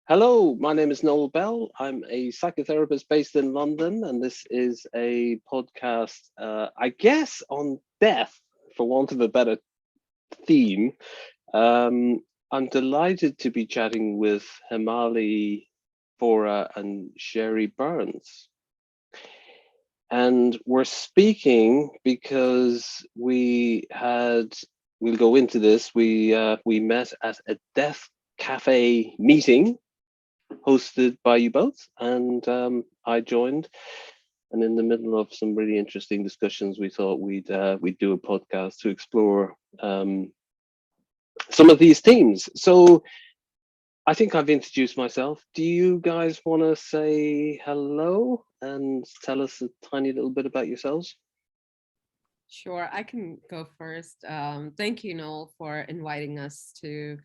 Hello, my name is Noel Bell. I'm a psychotherapist based in London, and this is a podcast, I guess, on death, for want of a better theme. Um, I'm delighted to be chatting with Himali Bora and Sherry Burns. And we're speaking because we'll go into this, we met at a death cafe meeting hosted by you both, and I joined. And in the middle of some really interesting discussions, we thought we'd do a podcast to explore some of these themes. So I think I've introduced myself. Do you guys want to say hello and tell us a tiny little bit about yourselves? Sure, I can go first. Thank you, Noel, for inviting us to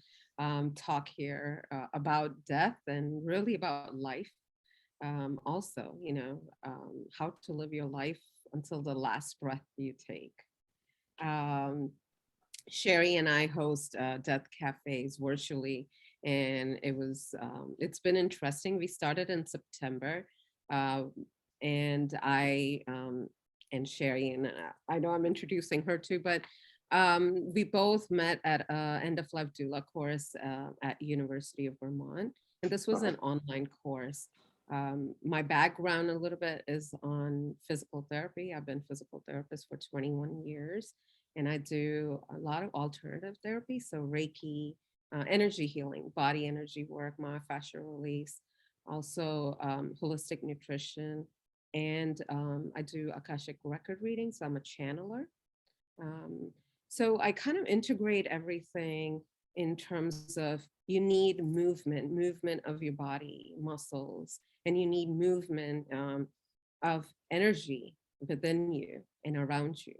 talk here about death and really about life. Also, how to live your life until the last breath you take. Um, Sherry and I host death cafes virtually, and it's been interesting. We started in September, uh, and and Sherry and I know I'm introducing her too, but we both met at a end of life doula course at University of Vermont, and this was Uh-huh. an online course. My background a little bit is on physical therapy. I've been physical therapist for 21 years, and I do a lot of alternative therapy, so Reiki, energy healing, body energy work, myofascial release, also holistic nutrition, and I do Akashic record readings. So I'm a channeler. Um, so I kind of integrate everything in terms of you need movement of your body, muscles, and you need movement of energy within you and around you.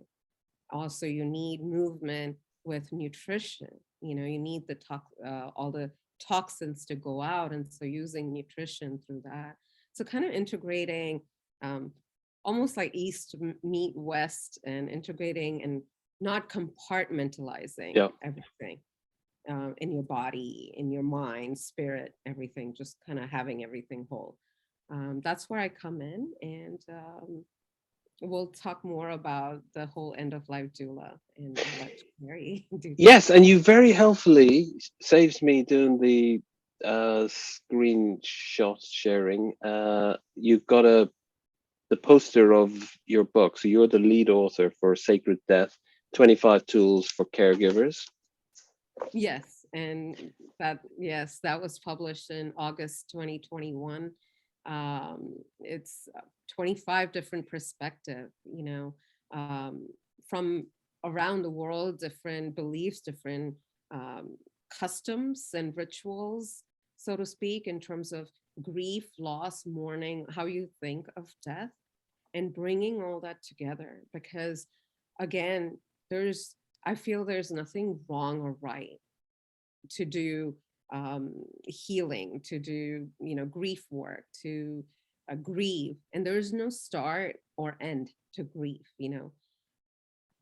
Also, you need movement with nutrition. You need all the toxins to go out, and so using nutrition through that. So kind of integrating, um, almost like east meet west, and integrating and not compartmentalizing Yeah. everything in your body, in your mind, spirit, everything, just kind of having everything whole. That's where I come in, and we'll talk more about the whole end of life doula, and I'll let Mary do that. Yes, and you very helpfully saves me doing the screenshot sharing. You've got the poster of your book. So you're the lead author for Sacred Death, 25 Tools for Caregivers. Yes, and yes, that was published in August 2021. It's 25 different perspective, from around the world, different beliefs, different um, customs and rituals, so to speak, in terms of grief, loss, mourning, how you think of death, and bringing all that together. Because again, there's I feel there's nothing wrong or right to do healing, to do grief work, to grieve, and there's no start or end to grief.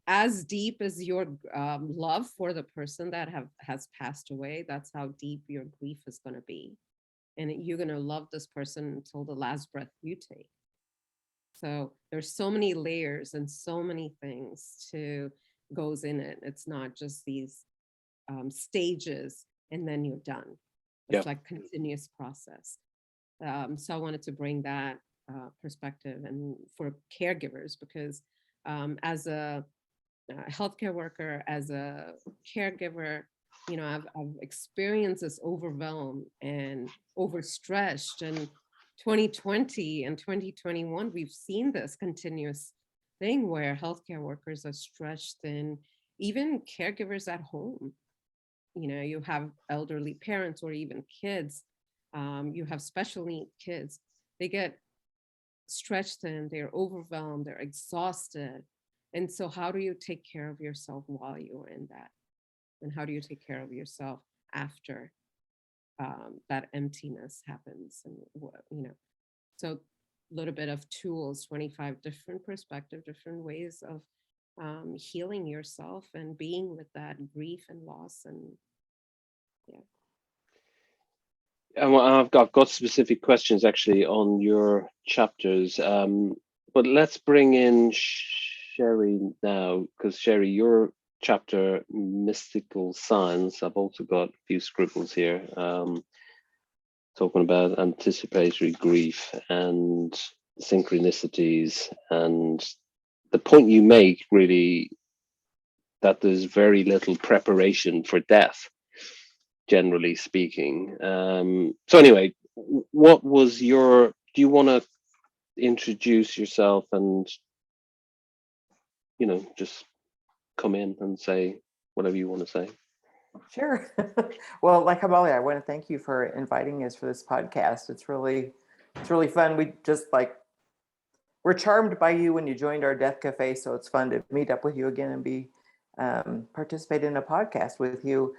As deep as your love for the person that has passed away, that's how deep your grief is going to be, and you're going to love this person until the last breath you take. So there's so many layers and so many things to goes in it. It's not just these stages and then you're done. Yeah. It's like continuous process. So I wanted to bring that perspective and for caregivers, because as a healthcare worker, as a caregiver, I've experienced this overwhelm and overstretched. And 2020 and 2021, we've seen this continuous thing where healthcare workers are stretched, and even caregivers at home. You have elderly parents or even kids. You have special need kids. They get stretched thin, they're overwhelmed, they're exhausted. And so, how do you take care of yourself while you're in that? And how do you take care of yourself after that emptiness happens? And so a little bit of tools, 25 different perspective, different ways of healing yourself and being with that grief and loss. And yeah. And I've got specific questions actually on your chapters, but let's bring in Sherry now, because Sherry, your chapter, Mystical Science, I've also got a few scribbles here, talking about anticipatory grief and synchronicities, and the point you make really that there's very little preparation for death, generally speaking. So anyway, what was your? Do you want to introduce yourself and just come in and say whatever you want to say? Sure. Well, like Hamali, I want to thank you for inviting us for this podcast. It's really fun. We're charmed by you when you joined our Death Cafe, so it's fun to meet up with you again and be participate in a podcast with you.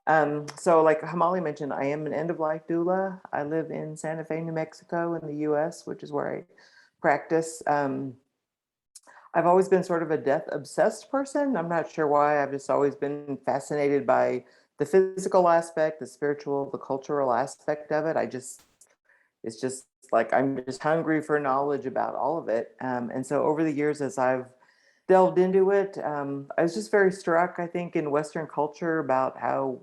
So like Hamali mentioned, I am an end-of-life doula. I live in Santa Fe, New Mexico in the US, which is where I practice. I've always been sort of a death obsessed person. I'm not sure why. I've just always been fascinated by the physical aspect, the spiritual, the cultural aspect of it. It's just like I'm just hungry for knowledge about all of it. And so over the years, as I've delved into it, I was just very struck, I think, in Western culture about how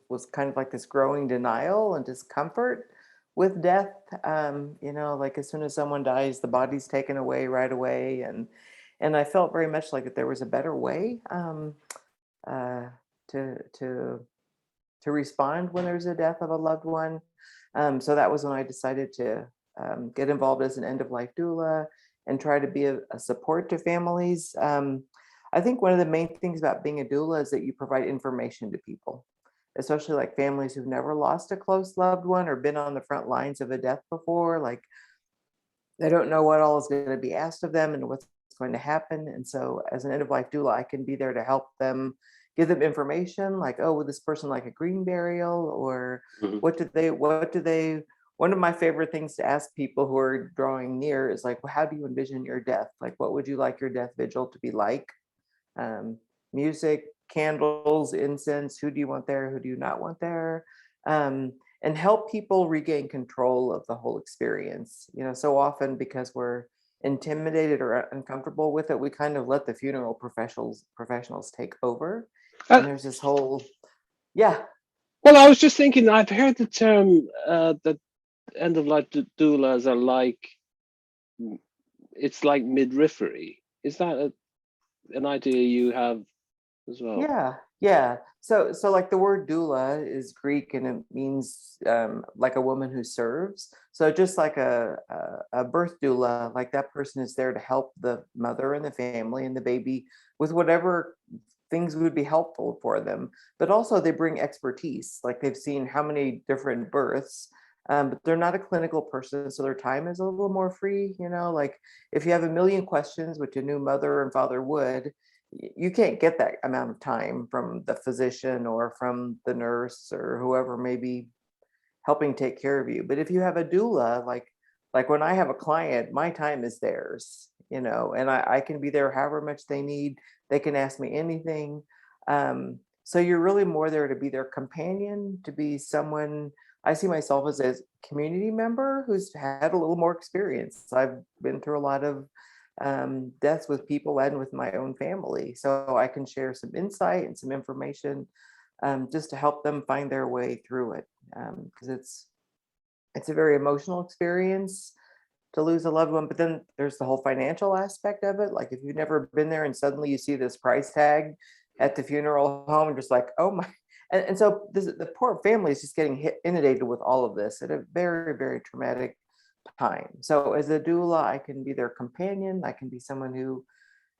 was kind of like this growing denial and discomfort with death. Like as soon as someone dies, the body's taken away right away, and I felt very much like that there was a better way uh, to to respond when there's a death of a loved one. So that was when I decided to get involved as an end of life doula and try to be a support to families. I think one of the main things about being a doula is that you provide information to people, especially like families who've never lost a close loved one or been on the front lines of a death before. Like they don't know what all is going to be asked of them and what's going to happen. And so as an end of life doula, I can be there to help them, give them information like, oh, would this person like a green burial? Or Mhm. one of my favorite things to ask people who are drawing near is like, well, how do you envision your death? Like, what would you like your death vigil to be like? um, Music, candles, incense. Who do you want there? Who do you not want there? And help people regain control of the whole experience. So often because we're intimidated or uncomfortable with it, we kind of let the funeral professionals take over. Uh, And there's this whole, yeah, well, I was just thinking. I've heard the term that end of life doulas are like, it's like midwifery. Is that an idea you have as well? yeah. So like the word doula is Greek and it means like a woman who serves. So just like a birth doula, like that person is there to help the mother and the family and the baby with whatever things would be helpful for them. But also they bring expertise, like they've seen how many different births. But they're not a clinical person, so their time is a little more free. Like if you have a million questions, which a new mother and father would, you can't get that amount of time from the physician or from the nurse or whoever may be helping take care of you. But if you have a doula, like when I have a client, my time is theirs, and I can be there however much they need. They can ask me anything. So you're really more there to be their companion, to be someone. I see myself as a community member who's had a little more experience. I've been through a lot of deaths with people and with my own family. So I can share some insight and some information just to help them find their way through it. Because it's a very emotional experience to lose a loved one, but then there's the whole financial aspect of it. Like if you've never been there and suddenly you see this price tag at the funeral home, and just like, oh my. And so the poor family is just getting inundated with all of this at a very, very traumatic time. So as a doula, I can be their companion. I can be someone who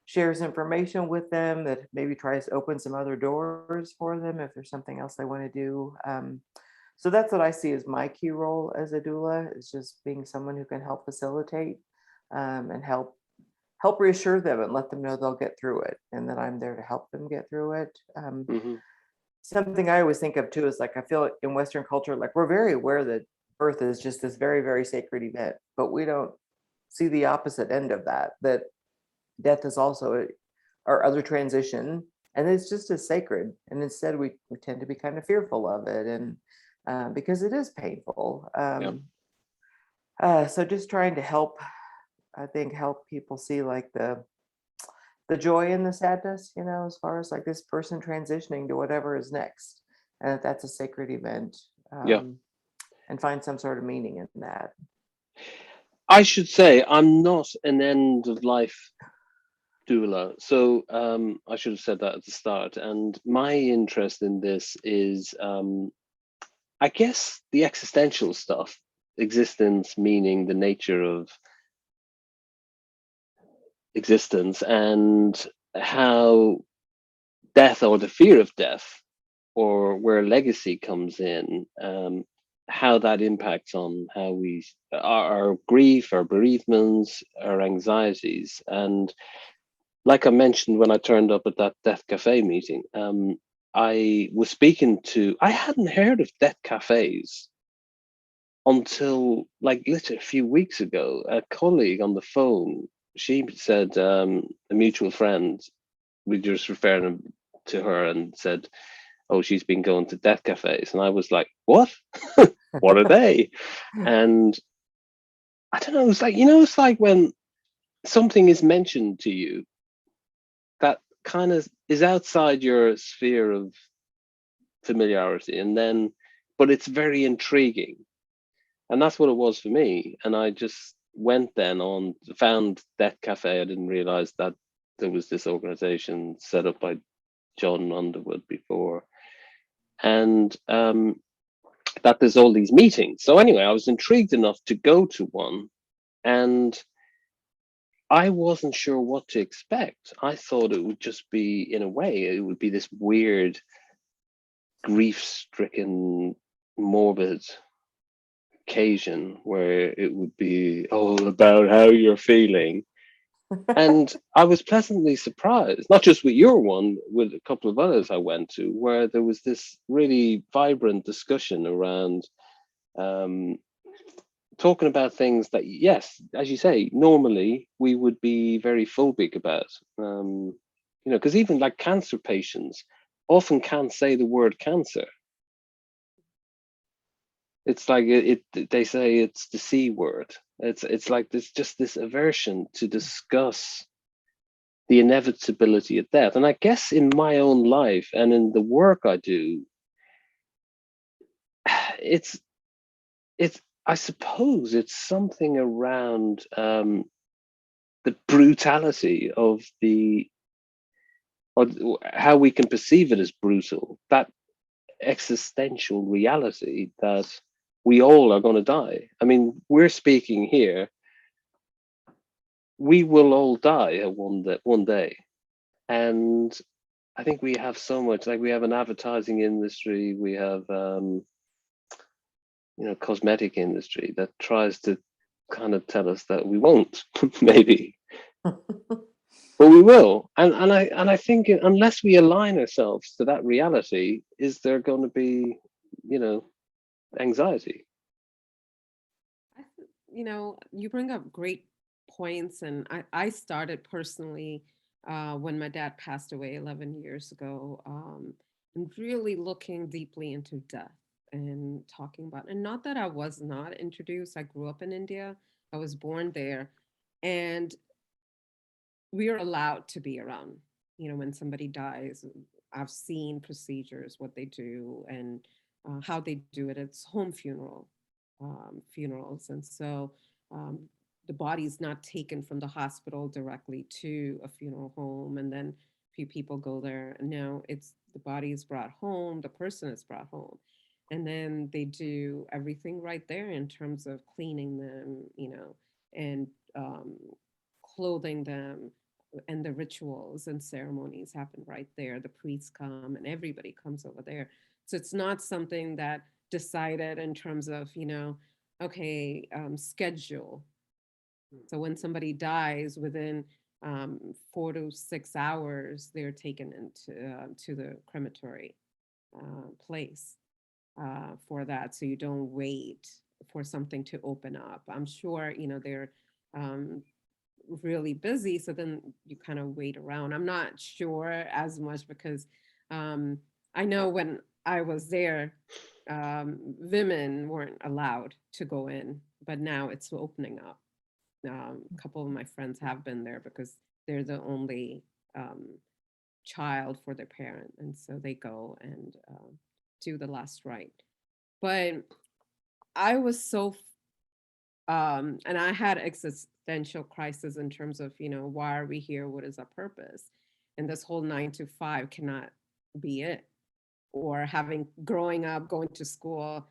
shares information with them, that maybe tries to open some other doors for them if there's something else they want to do. So that's what I see as my key role as a doula, is just being someone who can help facilitate and help reassure them and let them know they'll get through it, and that I'm there to help them get through it. Hmm. Something I always think of too is like, I feel like in Western culture, like we're very aware that birth is just this very, very sacred event, but we don't see the opposite end of that death is also our other transition, and it's just as sacred. And instead we tend to be kind of fearful of it. And because it is painful. So just trying to help, I think, help people see like the joy and the sadness, as far as like this person transitioning to whatever is next, and that's a sacred event, Yeah. and find some sort of meaning in that. I should say I'm not an end of life doula. So I should have said that at the start. And my interest in this is, I guess, the existential stuff, existence, meaning the nature of existence, and how death or the fear of death, or where legacy comes in, how that impacts on how we our grief, our bereavements, our anxieties. And like I mentioned when I turned up at that Death Cafe meeting, I was speaking to, I hadn't heard of death cafes until like literally a few weeks ago. A colleague on the phone, she said, a mutual friend, we just referred to her and said, oh, she's been going to death cafes. And I was like, what? What are they? And I don't know, it's like, it's like when something is mentioned to you that kind of is outside your sphere of familiarity, and then, but it's very intriguing. And that's what it was for me. And I just went then on, found Death Cafe. I didn't realize that there was this organization set up by John Underwood before. And that there's all these meetings. So anyway, I was intrigued enough to go to one, and I wasn't sure what to expect. I thought it would just be, in a way, it would be this weird, grief-stricken, morbid occasion where it would be all about how you're feeling. And I was pleasantly surprised, not just with your one, with a couple of others I went to, where there was this really vibrant discussion around talking about things that, yes, as you say, normally we would be very phobic about. Because even like cancer patients often can't say the word cancer. It's like they say it's the C word. It's like there's just this aversion to discuss the inevitability of death. And I guess in my own life and in the work I do, it's I suppose it's something around the brutality of or how we can perceive it as brutal, that existential reality that we all are going to die. I mean, we're speaking here, we will all die at one day. And I think we have so much, like we have an advertising industry, we have cosmetic industry that tries to kind of tell us that we won't, maybe, but we will. And I think unless we align ourselves to that reality, is there going to be, anxiety? You bring up great points, and I started personally when my dad passed away 11 years ago, and really looking deeply into death and talking about, and not that I was not introduced. I grew up in India. I was born there, and we are allowed to be around. When somebody dies, I've seen procedures, what they do, and how they do it. It's home funerals, and so um, the body's not taken from the hospital directly to a funeral home, and then a few people go there. No, it's the body is brought home, the person is brought home, and then they do everything right there in terms of cleaning them, and clothing them, and the rituals and ceremonies happen right there. The priests come and everybody comes over there. So it's not something that decided in terms of, okay, schedule. So when somebody dies, within 4 to 6 hours, they're taken into to the crematory place for that. So you don't wait for something to open up. I'm sure, they're really busy, so then you kind of wait around. I'm not sure as much because I know when I was there, women weren't allowed to go in, but now it's opening up. A couple of my friends have been there because they're the only child for their parent, and so they go and do the last rite. But I was so and I had existential crisis in terms of, why are we here? What is our purpose? And this whole 9 to 5 cannot be it. Or having growing up, going to school,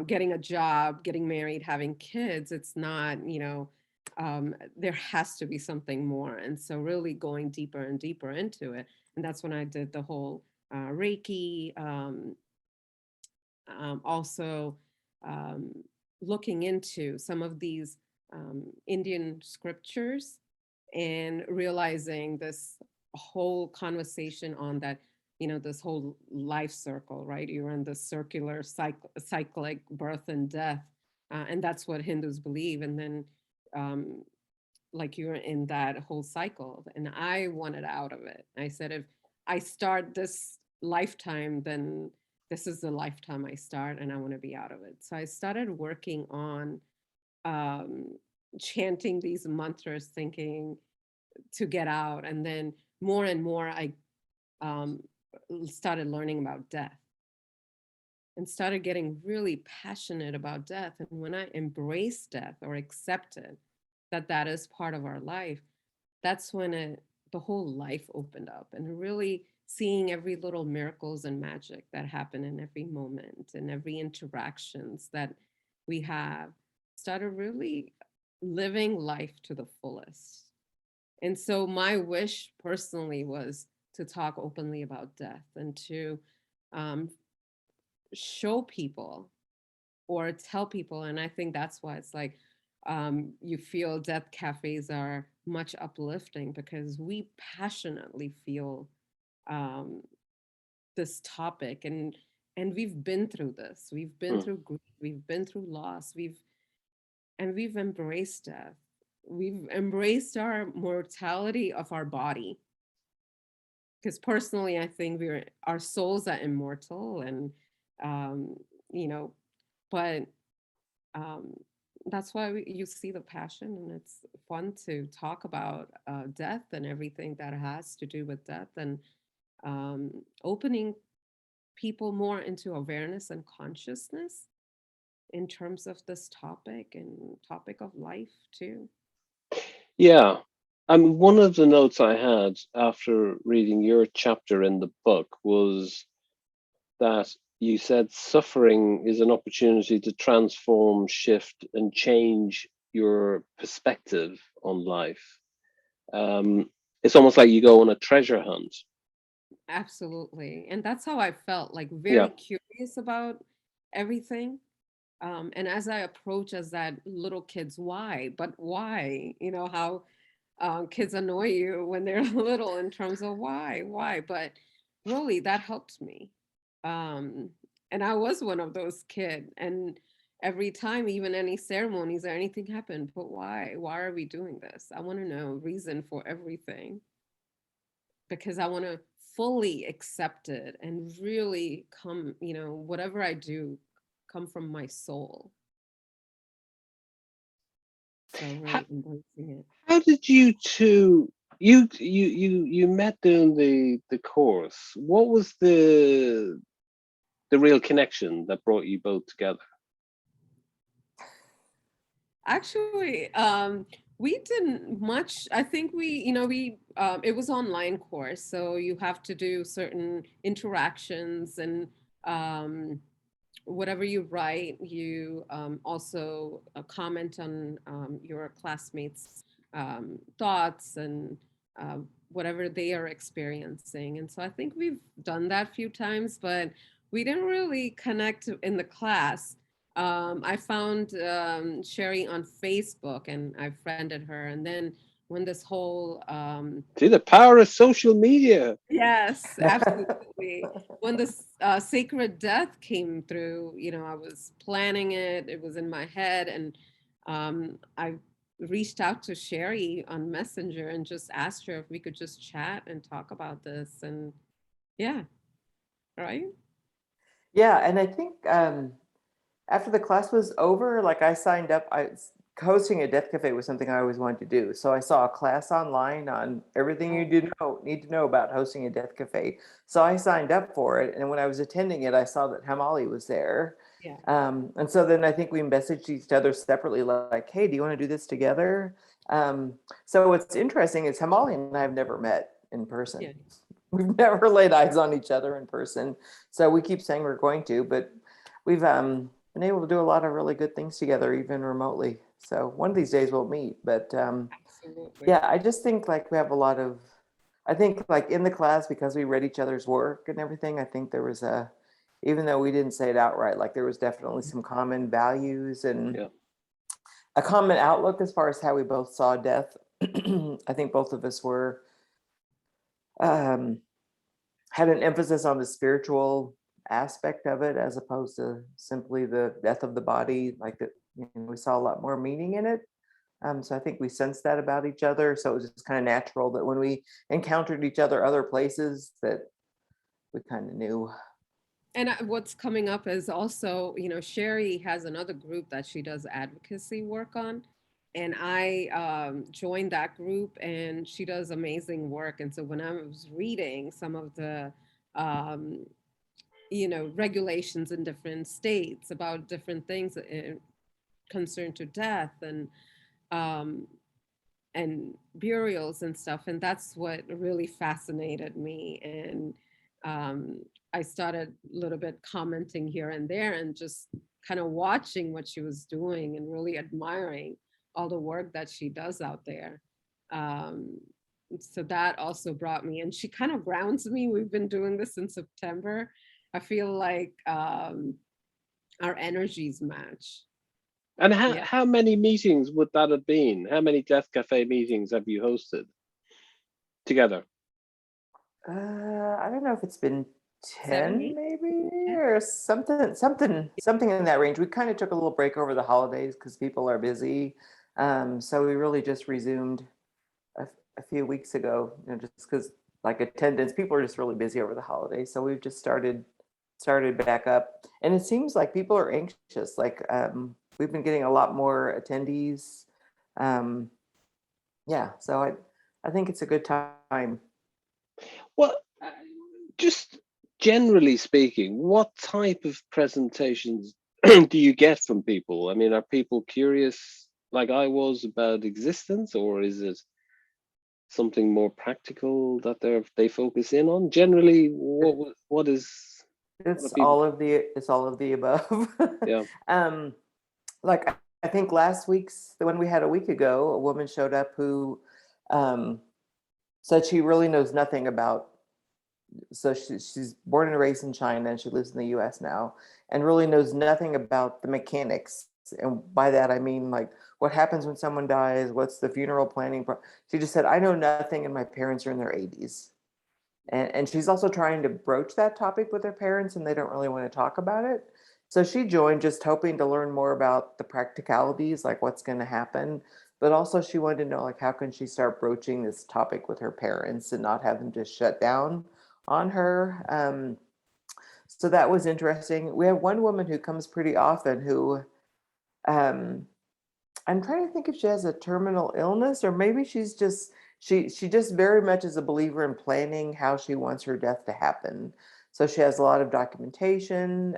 getting a job, getting married, having kids. It's not, there has to be something more. And so really going deeper and deeper into it. And that's when I did the whole Reiki, also looking into some of these Indian scriptures and realizing this whole conversation on that, this whole life circle, right? You're in the circular cyclic birth and death. And that's what Hindus believe. And then like you're in that whole cycle. And I wanted out of it. I said, if I start this lifetime, then this is the lifetime I start and I want to be out of it. So I started working on chanting these mantras, thinking to get out. And then more and more, I started learning about death and started getting really passionate about death. And when I embraced death or accepted that that is part of our life, that's when the whole life opened up, and really seeing every little miracles and magic that happen in every moment and every interactions that we have, started really living life to the fullest. And so my wish personally was to talk openly about death and to show people or tell people. And I think that's why it's like you feel death cafes are much uplifting, because we passionately feel this topic, and we've been through this. We've been through grief, we've been through loss, we've embraced death. We've embraced our mortality of our body, because personally I think our souls are immortal, and you know but that's why you see the passion, and it's fun to talk about death and everything that has to do with death, and opening people more into awareness and consciousness in terms of this topic and topic of life too. Yeah. One of the notes I had after reading your chapter in the book was that you said suffering is an opportunity to transform, shift, and change your perspective on life. It's almost like you go on a treasure hunt. Absolutely. And that's how I felt, like Yeah. very curious about everything. And as I approach as that little kid's why, but why, how kids annoy you when they're little in terms of why, but really that helped me. And I was one of those kids. And every time, even any ceremonies or anything happened, but why are we doing this? I want to know reason for everything, because I want to fully accept it and really come, whatever I do, come from my soul. So How, really embracing it. how did you two you met doing the course? What was the real connection that brought you both together? Actually, we didn't much. I think we it was online course, so you have to do certain interactions, and whatever you write, you also comment on your classmates' thoughts and whatever they are experiencing. And so I think we've done that a few times, but we didn't really connect in the class. I found Sherry on Facebook, and I friended her. And then when this whole See the power of social media. yes, absolutely. When this sacred death came through, I was planning it. It was in my head, and I reached out to Sherry on Messenger and just asked her if we could just chat and talk about this. And yeah, right. Yeah, and I think after the class was over, like I signed up. Hosting a death cafe was something I always wanted to do. So I saw a class online on everything you need to know about hosting a death cafe. So I signed up for it, and when I was attending it, I saw that Hamali was there. Yeah. And so then I think we messaged each other separately, like, "Hey, do you want to do this together?" So what's interesting is Hamali and I have never met in person. Yeah. We've never laid eyes on each other in person. So we keep saying we're going to, but we've been able to do a lot of really good things together, even remotely. So one of these days we'll meet. But Absolutely. yeah, I just think like we have a lot of, I think like in the class, because we read each other's work and everything, I think there was even though we didn't say it outright, like there was definitely some common values and Yeah. a common outlook as far as how we both saw death. I think both of us were um, had an emphasis on the spiritual aspect of it as opposed to simply the death of the body. Like that, we saw a lot more meaning in it. So I think we sensed that about each other. So it was just kind of natural that when we encountered each other other places, that we kind of knew. And what's coming up is also, Sherry has another group that she does advocacy work on. And I joined that group, and she does amazing work. And so when I was reading some of the, um, regulations in different states about different things concerned to death um, and burials and stuff, and that's what really fascinated me. And um, I started a little bit commenting here and there, and just kind of watching what she was doing and really admiring all the work that she does out there. um, so that also brought me, and she kind of grounds me. We've been doing this in September. I feel like our energies match. And Yeah. how many meetings would that have been? How many Death Cafe meetings have you hosted together? I don't know if it's been 7, 10 8. maybe Yeah. or something in that range. We kind of took a little break over the holidays because people are busy. So we really just resumed a few weeks ago, just because like attendance, people are just really busy over the holidays. So we've just started back up, and it seems like people are anxious. Like we've been getting a lot more attendees. Um, yeah, so I think it's a good time. Well, just generally speaking, what type of presentations do you get from people? I mean, are people curious like I was about existence, or is it something more practical that they focus in on? Generally, what are people? It's all of the above. Yeah. um, like I think the one we had a week ago, a woman showed up who um, said she really knows nothing about. So she's born and raised in China, and she lives in the U.S. now, and really knows nothing about the mechanics. And by that I mean like what happens when someone dies, what's the funeral planning. She just said, "I know nothing, and my parents are in their 80s." And she's also trying to broach that topic with her parents, and they don't really want to talk about it. So she joined just hoping to learn more about the practicalities, like what's going to happen. But also she wanted to know like how can she start broaching this topic with her parents and not have them just shut down on her. So that was interesting. We have one woman who comes pretty often who um, I'm trying to think if she has a terminal illness, or maybe she just very much is a believer in planning how she wants her death to happen. So she has a lot of documentation.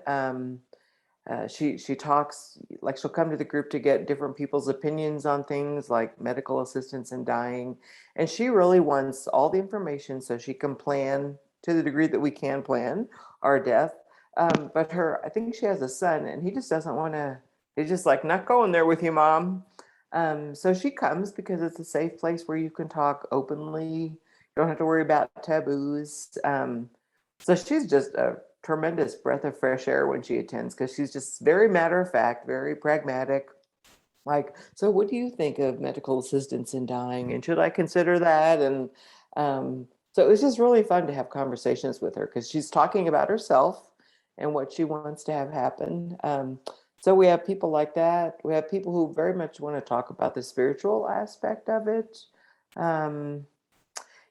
She talks, like she'll come to the group to get different people's opinions on things like medical assistance in dying, and she really wants all the information so she can plan to the degree that we can plan our death. But I think she has a son, and he just doesn't want to. He's just like, not going there with you, mom. So she comes because it's a safe place where you can talk openly. You don't have to worry about taboos. So she's just a tremendous breath of fresh air when she attends because she's just very matter of fact, very pragmatic. Like, so what do you think of medical assistance in dying? And should I consider that? And so it was just really fun to have conversations with her because she's talking about herself and what she wants to have happen. So we have people like that. We have people who very much want to talk about the spiritual aspect of it. Um,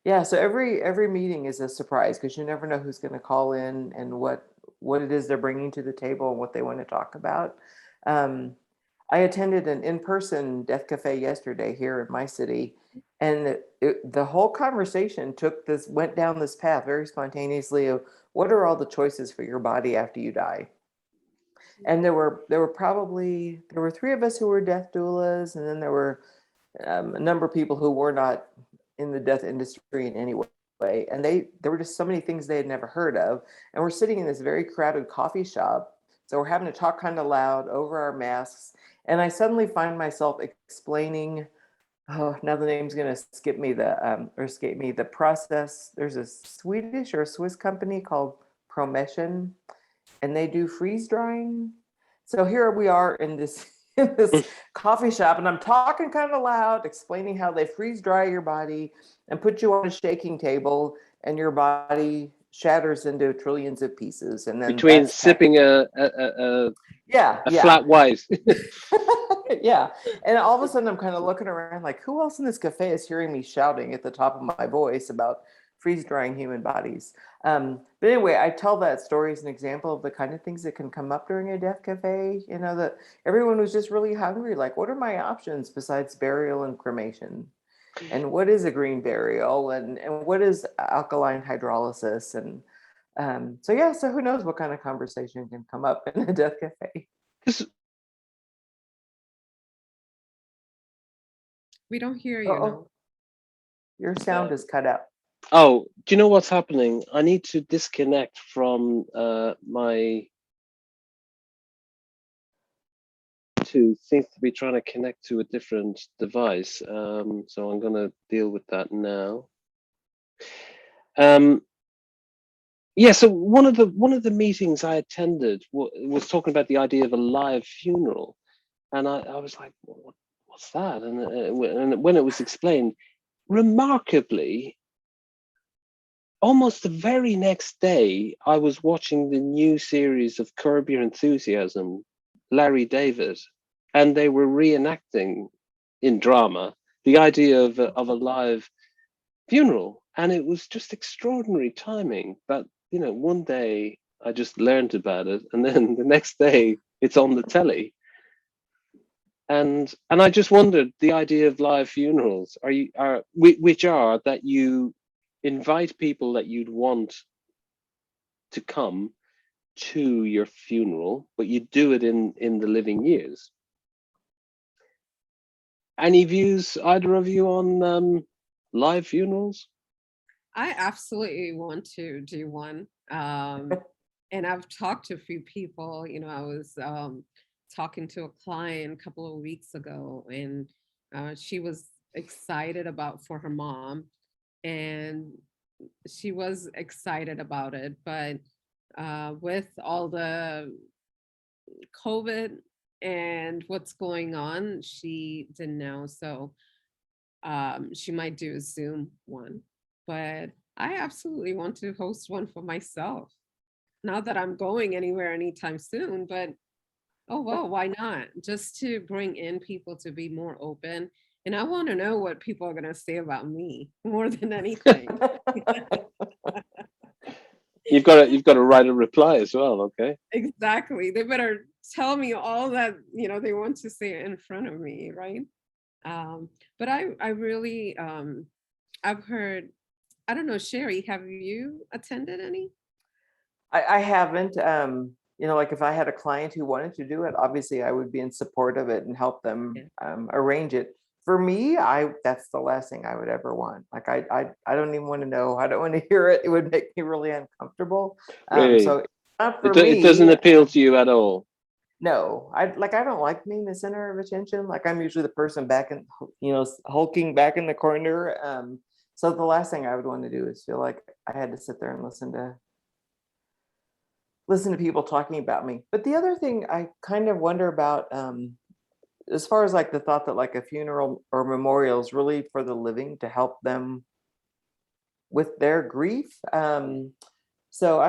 yeah, so every meeting is a surprise because you never know who's going to call in and what it is they're bringing to the table and what they want to talk about. I attended an in-person death cafe yesterday here in my city, and the whole conversation went down this path very spontaneously of what are all the choices for your body after you die. And there were three of us who were death doulas, and then there were a number of people who were not in the death industry in any way. And there were just so many things they had never heard of. And we're sitting in this very crowded coffee shop. So we're having to talk kind of loud over our masks. And I suddenly find myself explaining, oh, now the name's going to escape me the process. There's a Swedish or a Swiss company called Prometion, and they do freeze drying. So here we are in this coffee shop, and I'm talking kind of loud, explaining how they freeze dry your body and put you on a shaking table, and your body shatters into trillions of pieces. And then between sipping a flat white. Yeah. And all of a sudden I'm kind of looking around like, who else in this cafe is hearing me shouting at the top of my voice about freeze drying human bodies? But anyway, I tell that story as an example of the kind of things that can come up during a death cafe. You know, that everyone was just really hungry. Like, what are my options besides burial and cremation? And what is a green burial? And what is alkaline hydrolysis? And so who knows what kind of conversation can come up in a death cafe? We don't hear you. No. Your sound is cut out. Oh, do you know what's happening? I need to disconnect from my seems to be trying to connect to a different device. So I'm going to deal with that now. Yeah, so one of the meetings I attended was talking about the idea of a live funeral, and I was like, what's that? And when it was explained, remarkably, almost the very next day, I was watching the new series of Curb Your Enthusiasm, Larry David, and they were reenacting in drama the idea of a live funeral, and it was just extraordinary timing. But one day I just learned about it, and then the next day it's on the telly. And I just wondered, the idea of live funerals which are that you invite people that you'd want to come to your funeral, but you do it in the living years. Any views, either of you, on live funerals? I absolutely want to do one. And I've talked to a few people. I was talking to a client a couple of weeks ago, and she was excited for her mom, and she was excited about it, but with all the COVID and what's going on, she didn't know. So she might do a Zoom one, but I absolutely want to host one for myself. Not that I'm going anywhere anytime soon, but oh, well, why not? Just to bring in people to be more open. And I want to know what people are going to say about me more than anything. You've got to write a reply as well, okay? Exactly. They better tell me all that they want to say in front of me, right? But I really I've heard. I don't know, Sherry, have you attended any? I haven't. Like if I had a client who wanted to do it, obviously I would be in support of it and help them arrange it. For me, that's the last thing I would ever want. Like I don't even want to know. I don't want to hear it. It would make me really uncomfortable. Really? So not for me. It doesn't appeal to you at all. No, I don't like being the center of attention. Like I'm usually the person back in, hulking back in the corner. So the last thing I would want to do is feel like I had to sit there and listen to people talking about me. But the other thing I kind of wonder about, as far as like the thought that like a funeral or memorial is really for the living to help them with their grief. So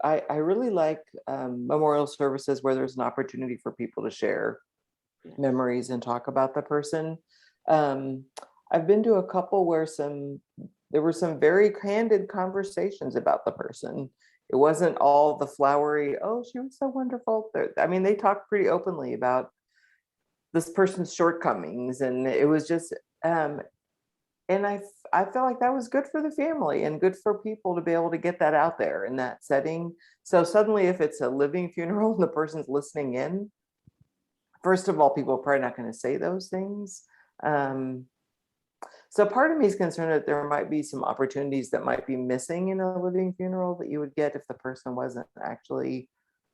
I really like memorial services where there's an opportunity for people to share memories and talk about the person. I've been to a couple where there were some very candid conversations about the person, It wasn't all the flowery, oh, she was so wonderful. I mean, they talked pretty openly about this person's shortcomings, and it was just, and I felt like that was good for the family and good for people to be able to get that out there in that setting. So suddenly, if it's a living funeral and the person's listening in, first of all, people are probably not going to say those things. Um, so part of me is concerned that there might be some opportunities that might be missing in a living funeral that you would get if the person wasn't actually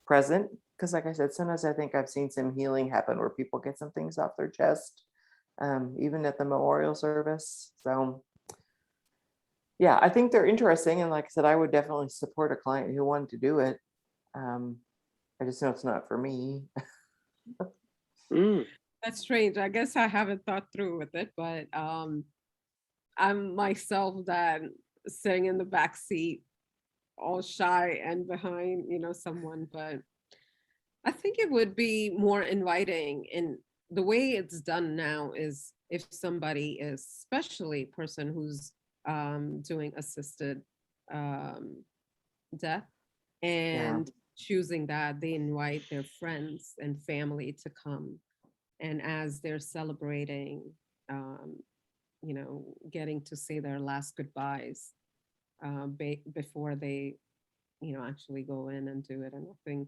present. Because like I said, sometimes I think I've seen some healing happen where people get some things off their chest, even at the memorial service. So yeah, I think they're interesting. And like I said, I would definitely support a client who wanted to do it. I just know it's not for me. Mm. That's strange. I guess I haven't thought through with it, but I'm myself that sitting in the back seat, all shy and behind, someone. But I think it would be more inviting. And the way it's done now is if somebody is, especially person who's doing assisted um, death Yeah. and choosing that, they invite their friends and family to come. And as they're celebrating, um, getting to say their last goodbyes before they, actually go in and do it. And I think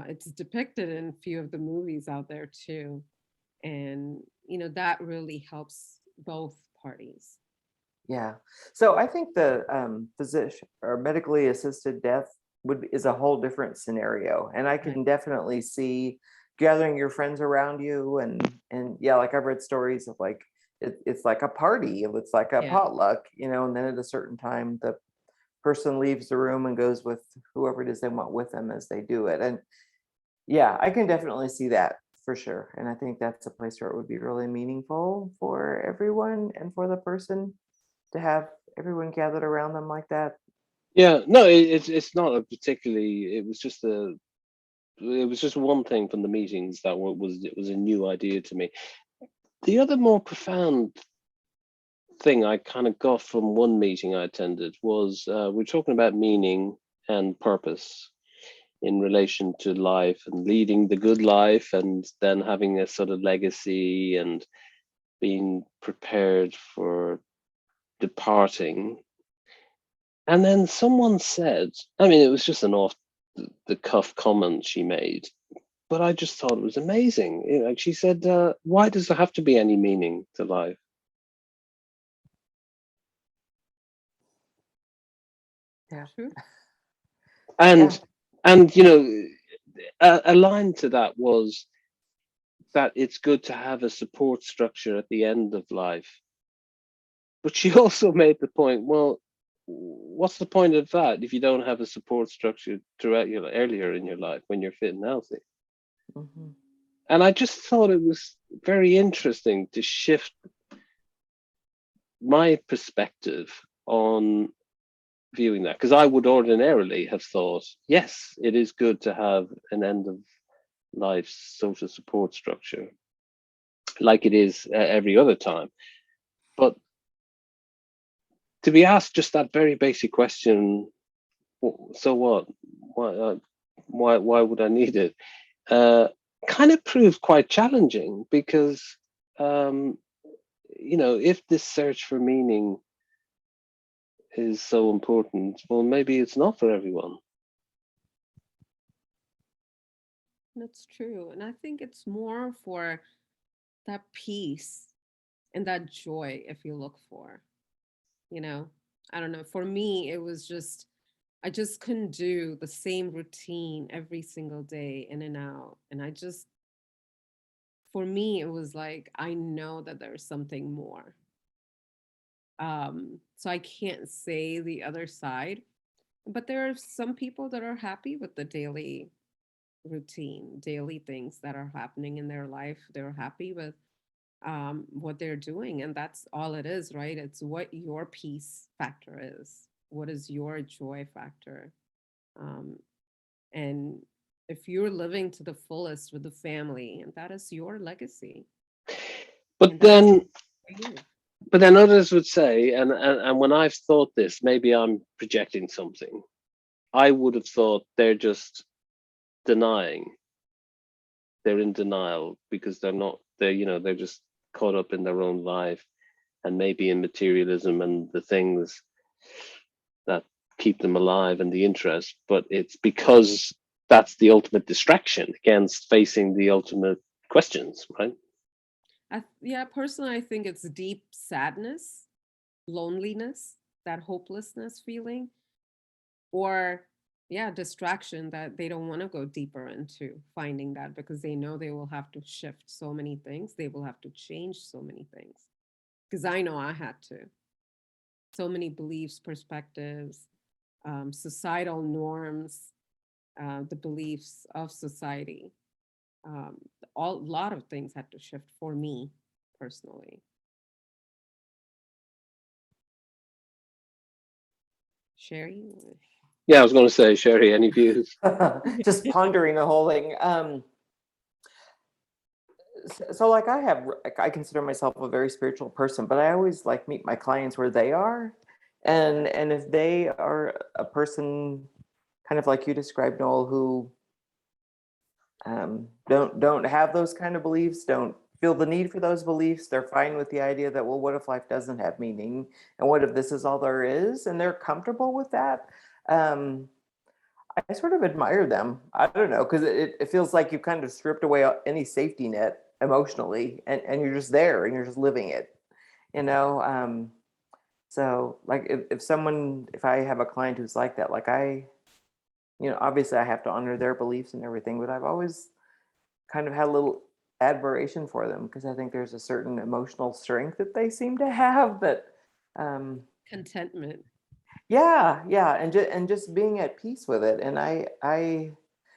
it's depicted in a few of the movies out there too. And, that really helps both parties. Yeah. So I think the physician or medically assisted death is a whole different scenario. And I Right. can definitely see gathering your friends around you and yeah, like I've read stories of like it's like a party, it's like a Yeah. potluck, and then at a certain time the person leaves the room and goes with whoever it is they want with them as they do it. And yeah, I can definitely see that for sure. And I think that's a place where it would be really meaningful for everyone and for the person to have everyone gathered around them like that. Yeah, no, it's not a particularly. It was just one thing from the meetings that it was a new idea to me. The other more profound thing I kind of got from one meeting I attended was we're talking about meaning and purpose in relation to life and leading the good life and then having a sort of legacy and being prepared for departing. And then someone said, I mean, it was just an off the cuff comment she made, but I just thought it was amazing. She said, "Why does there have to be any meaning to life?" Yeah. True. And Yeah. a line to that was that it's good to have a support structure at the end of life. But she also made the point, well, what's the point of that if you don't have a support structure throughout your earlier in your life when you're fit and healthy? Mhm. And I just thought it was very interesting to shift my perspective on viewing that because I would ordinarily have thought, yes, it is good to have an end of life social support structure like it is every other time. But to be asked just that very basic question, so what? Why would I need it? Uh, Kind of proves quite challenging because um, if this search for meaning is so important, well, maybe it's not for everyone. That's true. And I think it's more for that peace and that joy if you look for, you know. I don't know. For me, it was just I just couldn't do the same routine every single day in and out. And for me, it was like, I know that there's something more. So I can't say the other side, but there are some people that are happy with the daily routine, daily things that are happening in their life. They're happy with what they're doing. And that's all it is, right? It's what your peace factor is. What is your joy factor? Um, and if you're living to the fullest with the family, and that is your legacy, But and that is then, for you. but then others would say, and when I've thought this, maybe I'm projecting something. I would have thought they're just denying. They're in denial because they're just caught up in their own life and maybe in materialism and the things that keep them alive and the interest, but it's because that's the ultimate distraction against facing the ultimate questions, right? Yeah, personally, I think it's deep sadness, loneliness, that hopelessness feeling, or yeah, distraction that they don't want to go deeper into finding that because they know they will have to shift so many things. They will have to change so many things. Because I know I had to. So many beliefs, perspectives, societal norms, the beliefs of society. A lot of things had to shift for me personally. Sherry? Yeah, I was going to say, Sherry, any views? Just pondering the whole thing. So like I consider myself a very spiritual person, but I always like meet my clients where they are. And if they are a person kind of like you described, Noel, who don't have those kind of beliefs, don't feel the need for those beliefs, they're fine with the idea that, well, what if life doesn't have meaning? And what if this is all there is? And they're comfortable with that. I sort of admire them. I don't know, because it feels like you've kind of stripped away any safety net emotionally, and you're just there and you're just living it, you know. So like if I have a client who's like that, like obviously I have to honor their beliefs and everything, but I've always kind of had a little admiration for them because I think there's a certain emotional strength that they seem to have that Contentment. yeah, and just being at peace with it. And I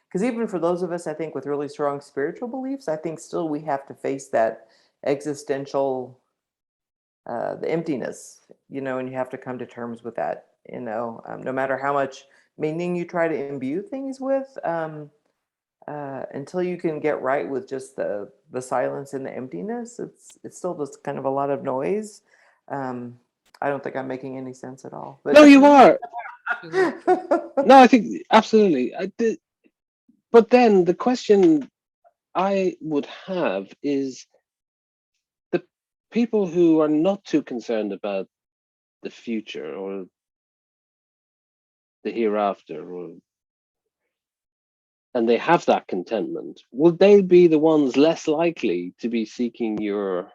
because even for those of us, I think, with really strong spiritual beliefs, I think still we have to face that existential the emptiness, and you have to come to terms with that, no matter how much meaning you try to imbue things with, until you can get right with just the silence and the emptiness, it's still just kind of a lot of noise. I don't think I'm making any sense at all, but No, you are. No, I think absolutely. But then the question I would have is the people who are not too concerned about the future or the hereafter, and they have that contentment, will they be the ones less likely to be seeking your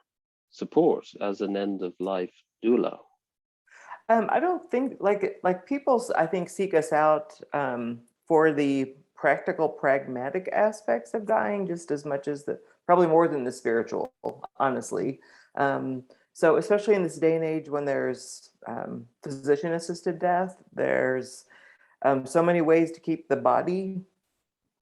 support as an end of life doula? I don't think like people, I think, seek us out for the practical, pragmatic aspects of dying just as much as probably more than the spiritual, honestly. So especially in this day and age when there's physician-assisted death, there's so many ways to keep the body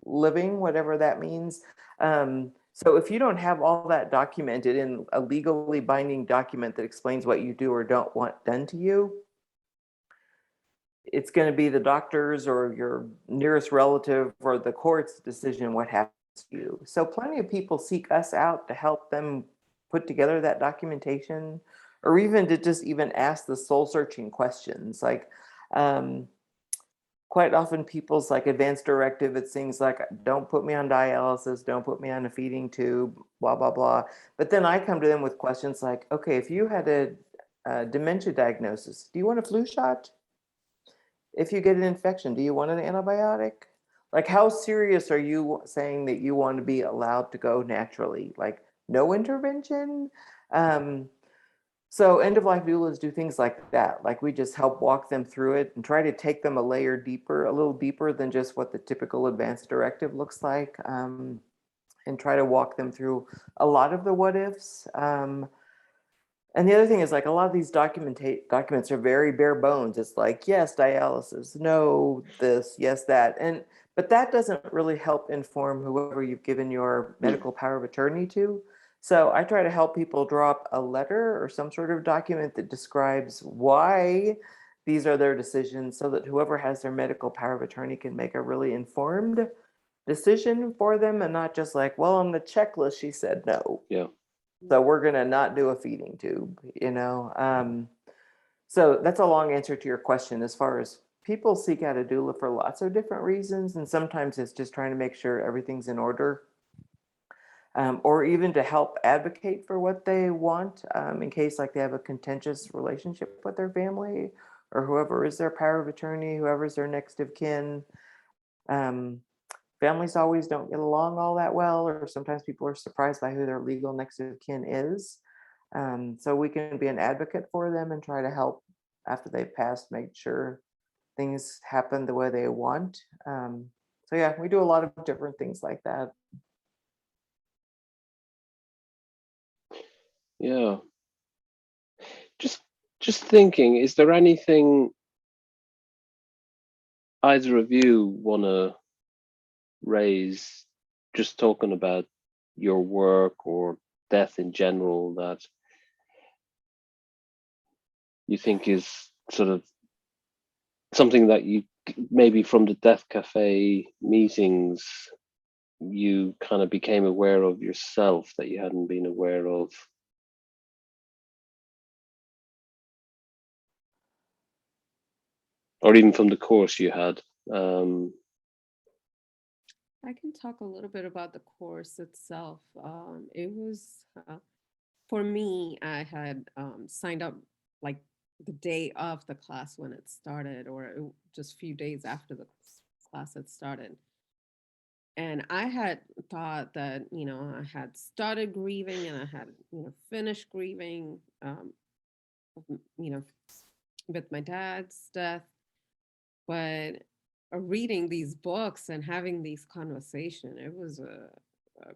living, whatever that means. So if you don't have all that documented in a legally binding document that explains what you do or don't want done to you, it's going to be the doctor's or your nearest relative or the court's decision what happens to you. So plenty of people seek us out to help them put together that documentation, or even to just even ask the soul searching questions. Like quite often people's like advance directive, it's things like, don't put me on dialysis, don't put me on a feeding tube, blah blah blah. But then I come to them with questions like, okay, if you had a dementia diagnosis, do you want a flu shot? If you get an infection, do you want an antibiotic? Like, how serious are you saying that you want to be allowed to go naturally? Like, no intervention? So end of life doulas do things like that. Like, we just help walk them through it and try to take them a layer deeper, a little deeper than just what the typical advance directive looks like, and try to walk them through a lot of the what ifs. And the other thing is, like, a lot of these documents are very bare bones. It's like, yes, dialysis, no, this, yes, that. But that doesn't really help inform whoever you've given your medical power of attorney to. So I try to help people drop a letter or some sort of document that describes why these are their decisions, so that whoever has their medical power of attorney can make a really informed decision for them, and not just like, well, on the checklist, she said no. Yeah. So we're going to not do a feeding tube, So that's a long answer to your question as far as people seek out a doula for lots of different reasons, and sometimes it's just trying to make sure everything's in order, or even to help advocate for what they want, in case like they have a contentious relationship with their family, or whoever is their power of attorney, whoever's their next of kin. Um, Families always don't get along all that well, or sometimes people are surprised by who their legal next of kin is. So we can be an advocate for them and try to help after they've passed, make sure things happen the way they want. So yeah, we do a lot of different things like that. Yeah. Just thinking, is there anything either of you want to raise, just talking about your work or death in general, that you think is sort of something that you maybe from the Death Cafe meetings you kind of became aware of yourself that you hadn't been aware of? Or even from the course you had? I can talk a little bit about the course itself. It was, for me, I had signed up like the day of the class when it started, or just a few days after the class had started. And I had thought that, I had started grieving and I had, finished grieving, you know, with my dad's death. But reading these books and having these conversations, it was a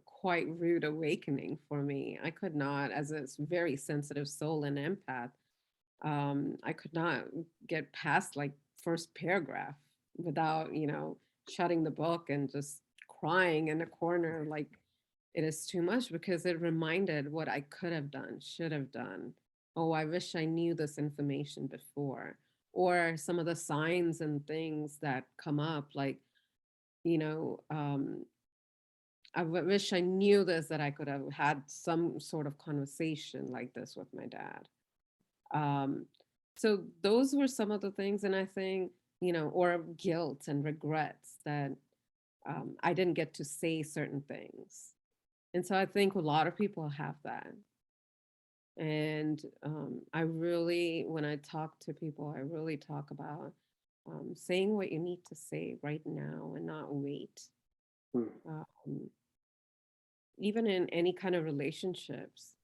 quite rude awakening for me. I could not, as a very sensitive soul and empath, I could not get past like first paragraph without, shutting the book and just crying in a corner like it is too much, because it reminded what I could have done, should have done. Oh, I wish I knew this information before. Or some of the signs and things that come up, like, you know, um, wish I knew this, that I could have had some sort of conversation like this with my dad. Um, so those were some of the things. And I think, or guilt and regrets that I didn't get to say certain things. And so I think a lot of people have that. And I really, when I talk to people, I really talk about saying what you need to say right now and not wait. Hmm. Even in any kind of relationships,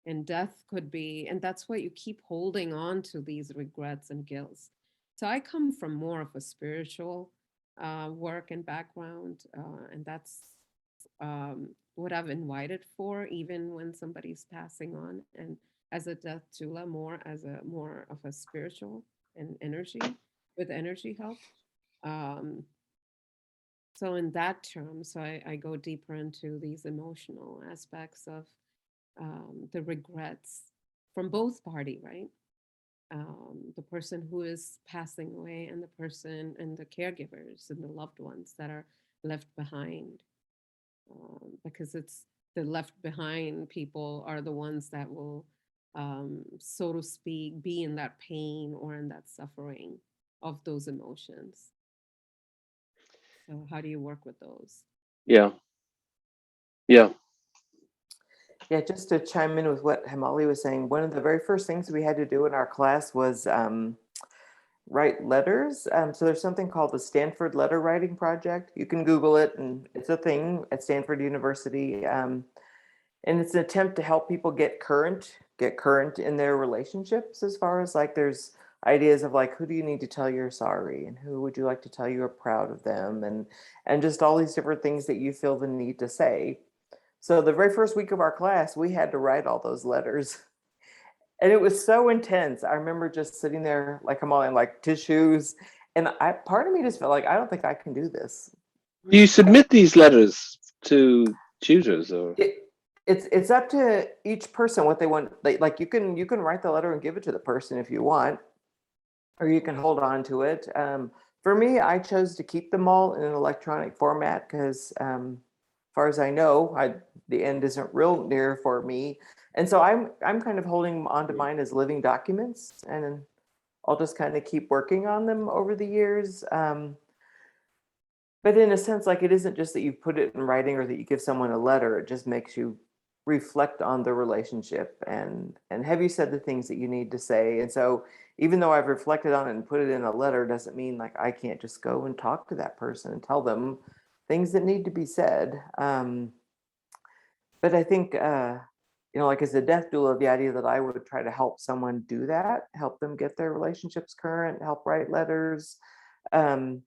and death could be, and that's why you keep holding on to these regrets and guilts. So I come from more of a spiritual work and background, and that's what I've invited for, even when somebody's passing on. And as a death doula, more of a spiritual and energy, with energy help. Um, so in that term, so I go deeper into these emotional aspects of the regrets from both party, right? The person who is passing away and the person and the caregivers and the loved ones that are left behind. Because it's the left behind people are the ones that will, so to speak, be in that pain or in that suffering of those emotions. So how do you work with those? Yeah. Yeah. Yeah, just to chime in with what Hamali was saying, one of the very first things we had to do in our class was write letters. So there's something called the Stanford Letter Writing Project. You can Google it, and it's a thing at Stanford University. And it's an attempt to help people get current in their relationships, as far as like there's ideas of like, who do you need to tell you're sorry, and who would you like to tell you're proud of them, and just all these different things that you feel the need to say. So the very first week of our class, we had to write all those letters. And it was so intense. I remember just sitting there like I'm all in like tissues. And part of me just felt like, I don't think I can do this. Do you submit these letters to tutors, or? It's up to each person what they want. Like you can write the letter and give it to the person if you want, or you can hold on to it. For me, I chose to keep them all in an electronic format because, as far as I know, the end isn't real near for me, and so I'm kind of holding on to mine as living documents, and I'll just kind of keep working on them over the years. But in a sense, like, it isn't just that you put it in writing or that you give someone a letter. It just makes you reflect on the relationship and have you said the things that you need to say. And so even though I've reflected on it and put it in a letter, doesn't mean like I can't just go and talk to that person and tell them things that need to be said. But I think, like as a death doula, the idea that I would try to help someone do that, help them get their relationships current, help write letters. Um,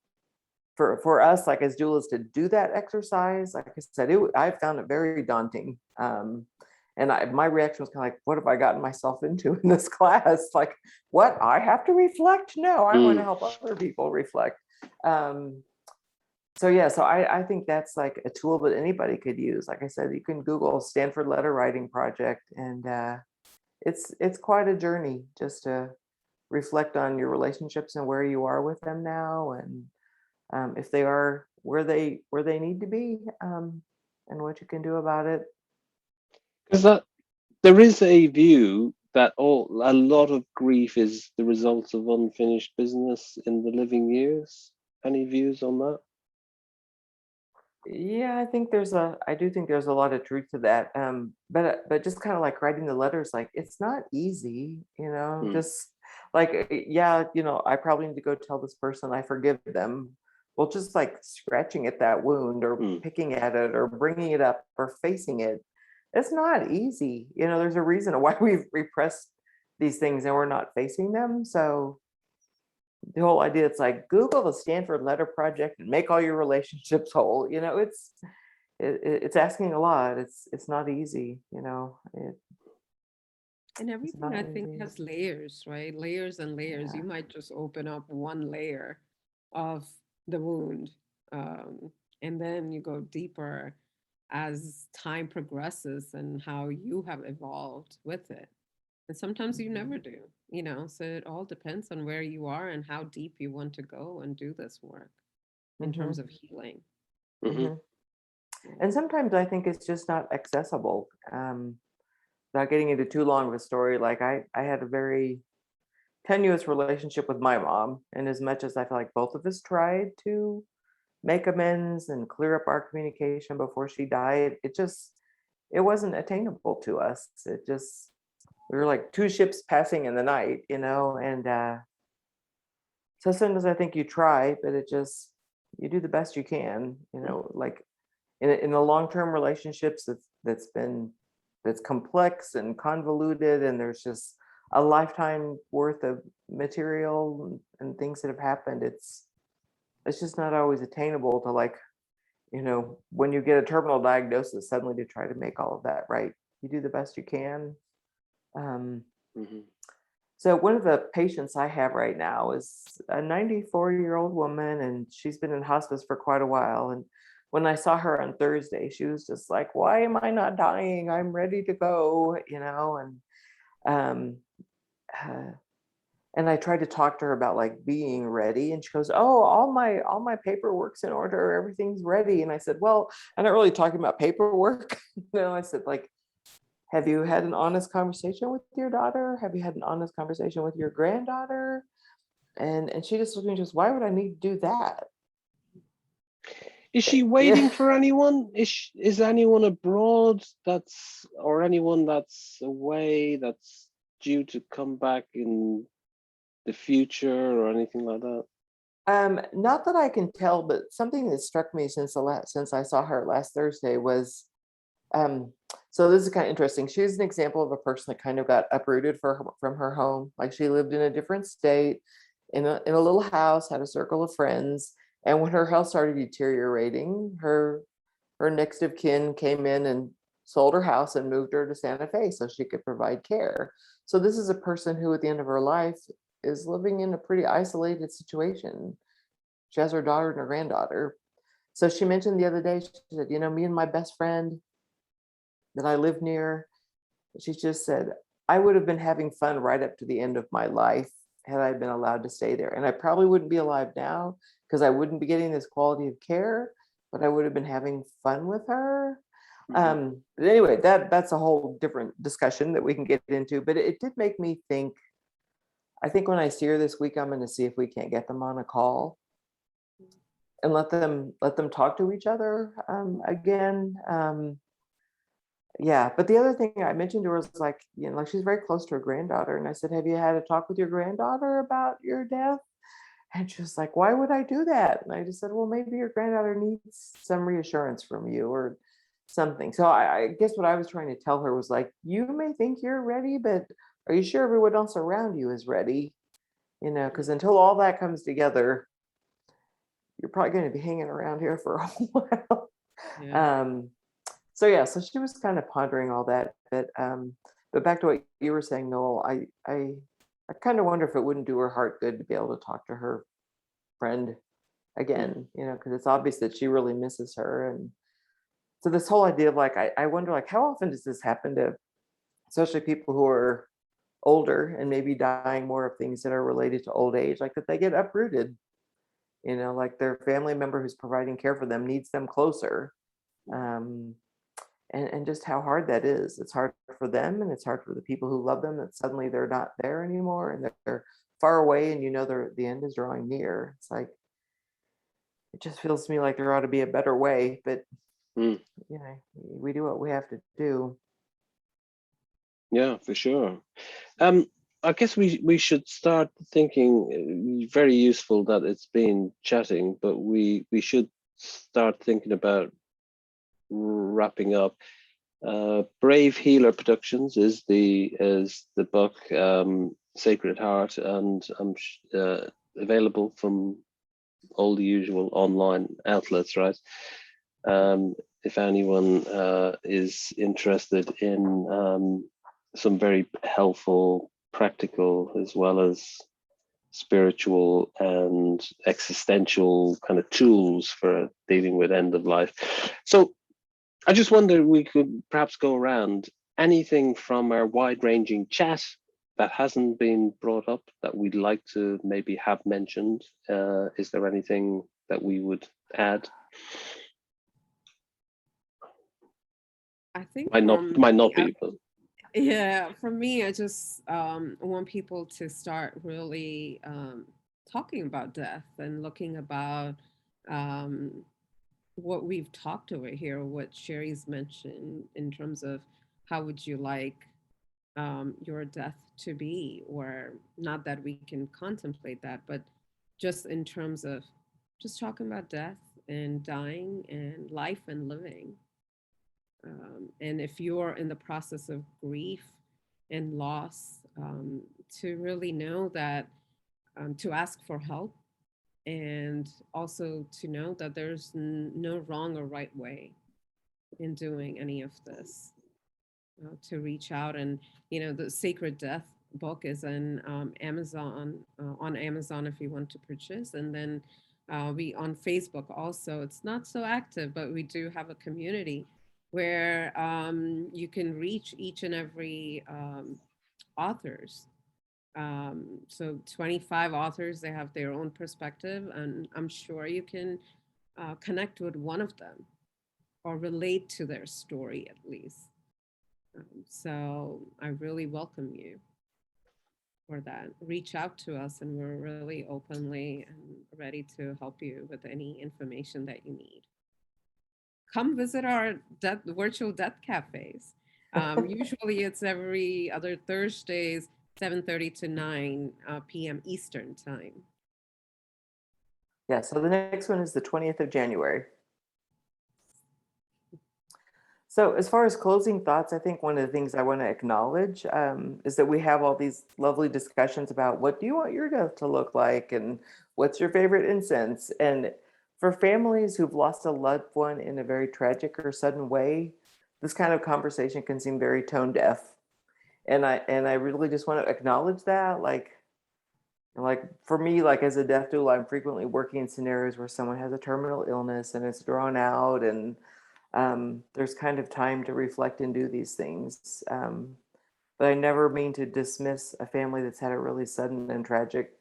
for us, like as doulas, to do that exercise, like I said, I found it very daunting. And my reaction was kind of like, what have I gotten myself into in this class? Like, what? I have to reflect? No, I want to help other people reflect. So yeah, so I think that's like a tool that anybody could use. Like I said, you can Google Stanford Letter Writing Project, and it's quite a journey just to reflect on your relationships and where you are with them now, and if they are where they need to be, and what you can do about it. Because there is a view that a lot of grief is the result of unfinished business in the living years. Any views on that? Yeah, I do think there's a lot of truth to that. But just kind of like writing the letters, like it's not easy, just like, yeah, I probably need to go tell this person I forgive them. Well, just like scratching at that wound or picking at it or bringing it up or facing it, it's not easy. There's a reason why we've repressed these things and we're not facing them. So the whole idea, it's like Google the Stanford Letter Project and make all your relationships whole. It's asking a lot. It's not easy. And everything I think has layers, right? Layers and layers. Yeah. You might just open up one layer of the wound, and then you go deeper as time progresses and how you have evolved with it. And sometimes you never do, so it all depends on where you are and how deep you want to go and do this work in terms of healing. And sometimes I think it's just not accessible. Without getting into too long of a story, like I had a very tenuous relationship with my mom, and as much as I feel like both of us tried to make amends and clear up our communication before she died, it wasn't attainable to us. We were like two ships passing in the night, and so sometimes I think you try, but you do the best you can, like in the long-term relationships that's complex and convoluted, and there's just a lifetime worth of material and things that have happened. It's just not always attainable to, like, when you get a terminal diagnosis, suddenly to try to make all of that right. You do the best you can. So one of the patients I have right now is a 94-year-old woman, and she's been in hospice for quite a while. And when I saw her on Thursday, she was just like, why am I not dying? I'm ready to go, and I tried to talk to her about like being ready, and she goes, oh, all my paperwork's in order, everything's ready. And I said, well, I'm not really talking about paperwork. I said, like, have you had an honest conversation with your daughter? Have you had an honest conversation with your granddaughter? And she just looked at me and just, why would I need to do that? Is she waiting for anyone? Is anyone abroad or anyone that's away that's due to come back in the future or anything like that? Not that I can tell, but something that struck me since I saw her last Thursday was, so this is kind of interesting. She's an example of a person that kind of got uprooted from her home. Like, she lived in a different state, in a little house, had a circle of friends. And when her health started deteriorating, her next of kin came in and sold her house and moved her to Santa Fe so she could provide care. So this is a person who at the end of her life is living in a pretty isolated situation. She has her daughter and her granddaughter. So she mentioned the other day, she said, me and my best friend that I live near, she just said, I would have been having fun right up to the end of my life had I been allowed to stay there. And I probably wouldn't be alive now because I wouldn't be getting this quality of care, but I would have been having fun with her. But anyway, that's a whole different discussion that we can get into. But it did make me think, I think when I see her this week, I'm going to see if we can't get them on a call and let them talk to each other again. Yeah, but the other thing I mentioned to her was like, like she's very close to her granddaughter, and I said, "Have you had a talk with your granddaughter about your death?" And she was like, "Why would I do that?" And I just said, "Well, maybe your granddaughter needs some reassurance from you or something." So I guess what I was trying to tell her was like, you may think you're ready, but are you sure everyone else around you is ready? Because until all that comes together, you're probably going to be hanging around here for a while. Yeah. So yeah, so she was kind of pondering all that, but back to what you were saying, Noel, I kind of wonder if it wouldn't do her heart good to be able to talk to her friend again, because it's obvious that she really misses her. And so this whole idea of like, I wonder like, how often does this happen to especially people who are older and maybe dying more of things that are related to old age, like that they get uprooted, like their family member who's providing care for them needs them closer. And just how hard that is. It's hard for them, and it's hard for the people who love them that suddenly they're not there anymore and they're far away, and the end is drawing near. It's like, it just feels to me like there ought to be a better way, but Mm. we do what we have to do. Yeah, for sure. I guess we should start thinking. Very useful that it's been chatting, but we should start thinking about wrapping up. Brave Healer Productions is the book, Sacred Heart, and available from all the usual online outlets, right? If anyone is interested in some very helpful, practical, as well as spiritual and existential kind of tools for dealing with end of life. So I just wonder, we could perhaps go around anything from our wide-ranging chat that hasn't been brought up that we'd like to maybe have mentioned. Is there anything that we would add? I think Might not be, but yeah, for me, I just want people to start really talking about death and looking about what we've talked over here, what Sherry's mentioned in terms of how would you like your death to be, or not that we can contemplate that, but just in terms of just talking about death and dying and life and living. And if you're in the process of grief and loss, to really know that to ask for help, and also to know that there's no wrong or right way in doing any of this. To reach out, and the Sacred Death book is in Amazon, on Amazon if you want to purchase, and then we on Facebook also. It's not so active, but we do have a community where you can reach each and every authors. So 25 authors, they have their own perspective, and I'm sure you can connect with one of them or relate to their story at least. So I really welcome you for that. Reach out to us, and we're really openly and ready to help you with any information that you need. Come visit our virtual death cafes. Usually it's every other Thursdays, 7:30 to 9 p.m. Eastern time. Yeah, so the next one is the 20th of January. So as far as closing thoughts, I think one of the things I want to acknowledge is that we have all these lovely discussions about what do you want your death to look like, and what's your favorite incense. And for families who've lost a loved one in a very tragic or sudden way, this kind of conversation can seem very tone deaf. And I really just want to acknowledge that, like for me, like as a death doula, I'm frequently working in scenarios where someone has a terminal illness and it's drawn out, and there's kind of time to reflect and do these things. But I never mean to dismiss a family that's had a really sudden and tragic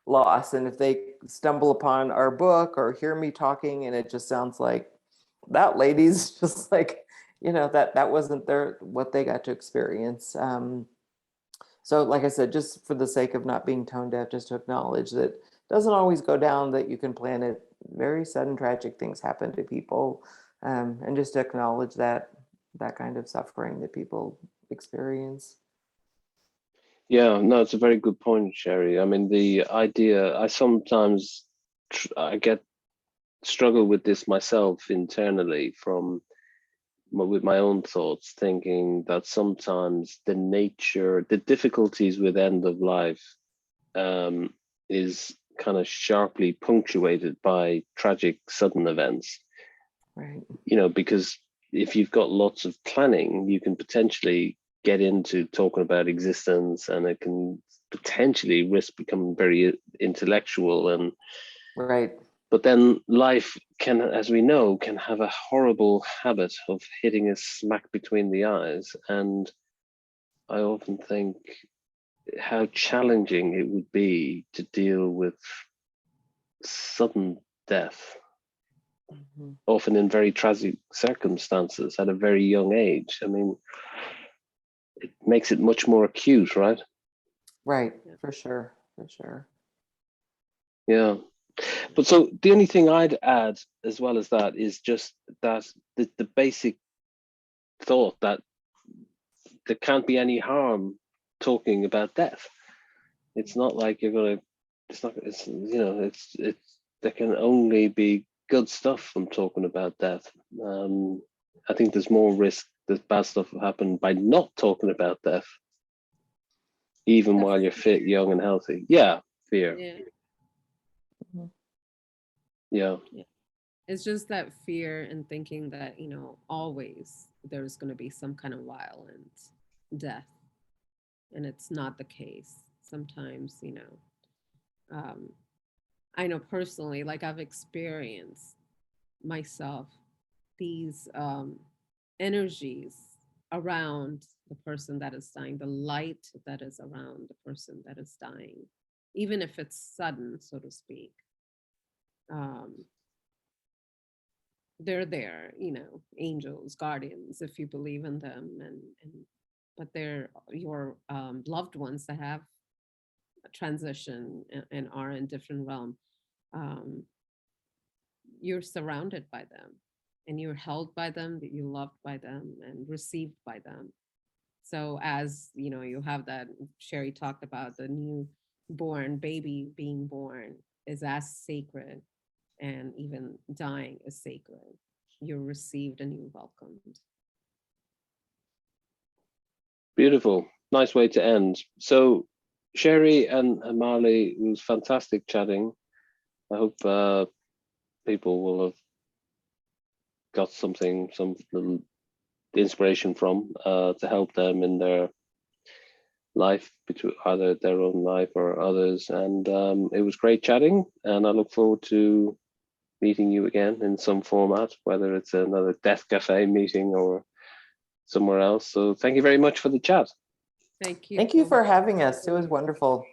loss. And if they stumble upon our book or hear me talking and it just sounds like that lady's just like, that wasn't what they got to experience. So like I said, just for the sake of not being tone deaf, just to acknowledge that it doesn't always go down, that you can plan it. Very sudden tragic things happen to people, and just to acknowledge that kind of suffering that people experience. Yeah, no, it's a very good point, Sherry. I mean, the idea, I sometimes I get struggle with this myself internally with my own thoughts, thinking that sometimes the difficulties with end of life is kind of sharply punctuated by tragic sudden events. Right. You know, because if you've got lots of planning, you can potentially get into talking about existence, and it can potentially risk becoming very intellectual. And Right. but then life can, as we know, can have a horrible habit of hitting us smack between the eyes. And I often think how challenging it would be to deal with sudden death, Mhm. often in very tragic circumstances at a very young age. I mean, it makes it much more acute, right? Right. Yeah. For sure. For sure. Yeah. But so the only thing I'd add as well as that is just that the basic thought that there can't be any harm talking about death. It's not like you're gonna. It's not. It's, you know. It's. There can only be good stuff from talking about death. I think there's more risk that bad stuff will happen by not talking about death, even The while you're fit, fear. young, and healthy. Yeah, fear. Yeah. Mhm. Yeah, It's just that fear and thinking that, always there's going to be some kind of violent death. And it's not the case. Sometimes, um, I know personally, like I've experienced myself these energies around the person that is dying, the light that is around the person that is dying, even if it's sudden, so to speak. Um, they're there, angels, guardians, if you believe in them, and but they're your loved ones that have transition and are in different realm. Um, you're surrounded by them, and you're held by them, that you loved by them and received by them. So as you have that, Sherry talked about the newborn baby being born is as sacred, and even dying is sacred. You're received and you're welcomed. beautiful. Nice way to end. So, Sherry and Marley, it was fantastic chatting. I hope people will have got some little inspiration from to help them in their life, between either their own life or others. And it was great chatting, and I look forward to meeting you again in some format, whether it's another Death Cafe meeting or somewhere else. So thank you very much for the chat. Thank you Thank you so for much. having us. It was wonderful.